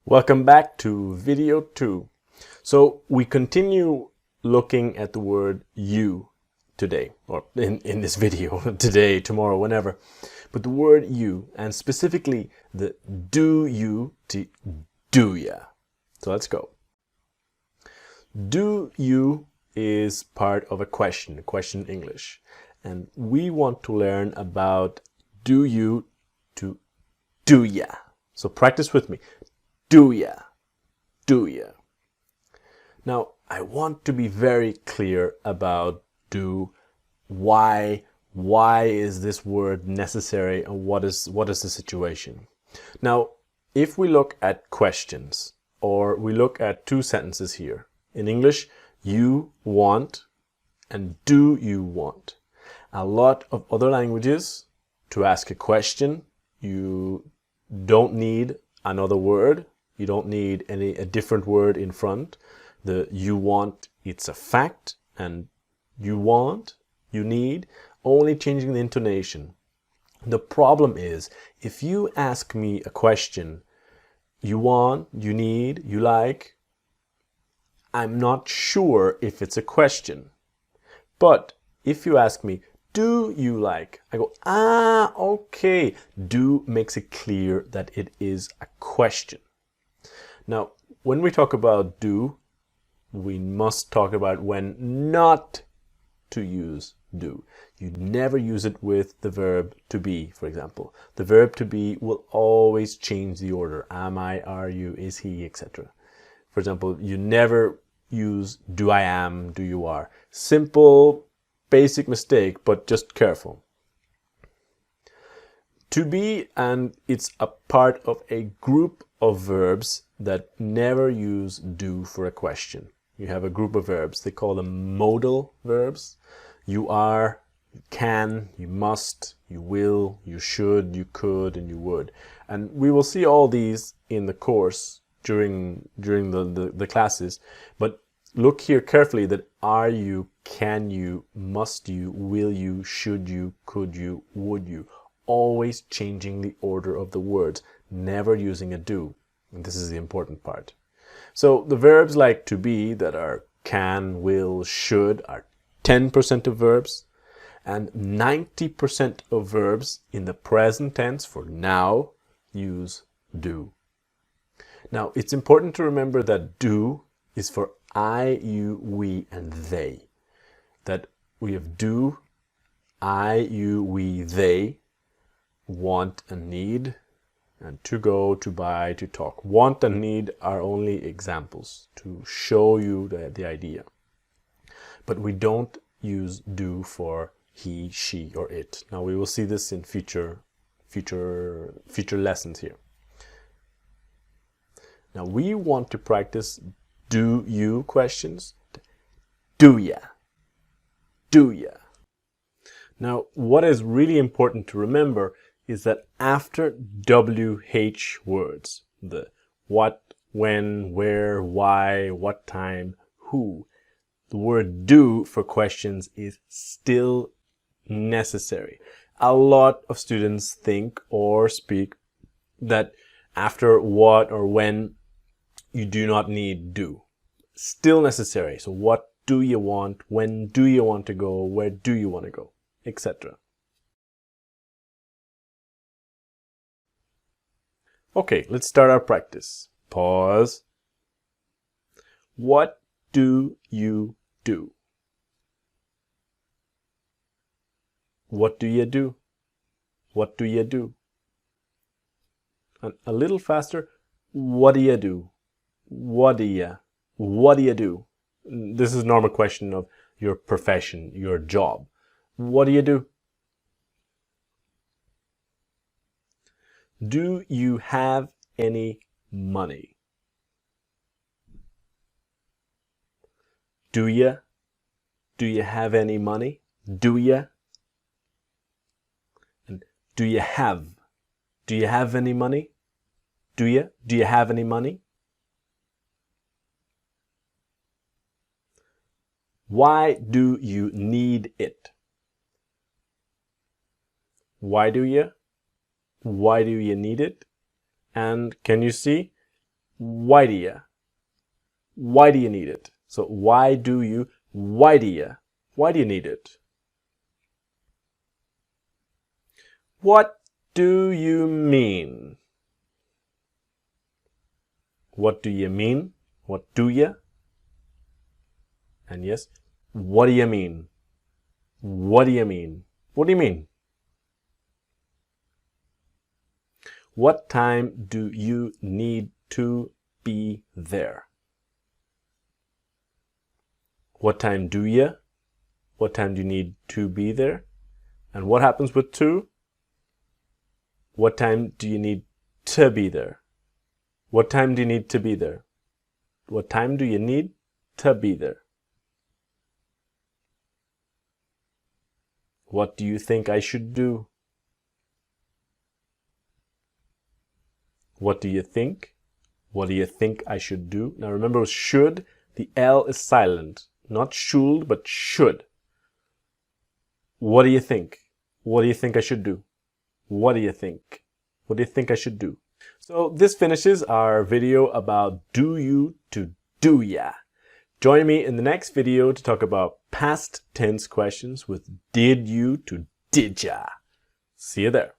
Welcome back to video 2. So we continue looking at the word you today, or in this video, today, tomorrow, whenever. But the word you, and specifically the do you to do ya. So let's go. Do you is part of a question English. And we want to learn about do you to do ya. So practice with me. Do ya, do ya. Now, I want to be very clear about do. Why is this word necessary, and what is the situation? Now, if we look at questions, or we look at two sentences here. In English, you want and do you want. A lot of other languages, to ask a question, you don't need another word. You don't need a different word in front. The you want, it's a fact, and you want, you need, only changing the intonation. The problem is, if you ask me a question, you want, you need, you like, I'm not sure if it's a question. But if you ask me, do you like? I go, okay. Do makes it clear that it is a question. Now, when we talk about do, we must talk about when not to use do. You never use it with the verb to be, for example. The verb to be will always change the order. Am I, are you, is he, etc. For example, you never use do I am, do you are. Simple, basic mistake, but just careful. To be, and it's a part of a group of verbs that never use do for a question. You have a group of verbs. They call them modal verbs. You are, you can, you must, you will, you should, you could, and you would. And we will see all these in the course during the classes. But look here carefully that are you, can you, must you, will you, should you, could you, would you. Always changing the order of the words, never using a do. And this is the important part. So the verbs like to be that are can, will, should are 10% of verbs, and 90% of verbs in the present tense for now use do. Now it's important to remember that do is for I, you, we, and they. That we have do, I, you, we, they, want and need, and to go, to buy, to talk. Want and need are only examples to show you the idea. But we don't use do for he, she, or it. Now we will see this in future lessons here. Now we want to practice do you questions. Do ya? Do ya? Now what is really important to remember is that after WH words, the what, when, where, why, what time, who, the word do for questions is still necessary. A lot of students think or speak that after what or when you do not need do. Still necessary. So what do you want? When do you want to go? Where do you want to go? Etc. Okay, let's start our practice. Pause. What do you do? What do you do? What do you do? And a little faster. What do you do? What do you do? This is a normal question of your profession, your job. What do you do? Do you have any money? Do you? Do you have any money? Do you? And do you have? Do you have any money? Do you? Do you have any money? Why do you need it? Why do you? Why do you need it? And can you see? why do you? Why do you need it? So why do you? Why do you? Why do you need it? What do you mean? What do you mean? What do you? And yes, what do you mean? What do you mean? What do you mean? What time do you need to be there? What time do you? What time do you need to be there? And what happens with to? What time do you need to be there? What time do you need to be there? What time do you need to be there? What do you think I should do? What do you think? What do you think I should do? Now remember, should, the L is silent. Not should, but should. What do you think? What do you think I should do? What do you think? What do you think I should do? So this finishes our video about do you to do ya. Join me in the next video to talk about past tense questions with did you to did ya. See you there.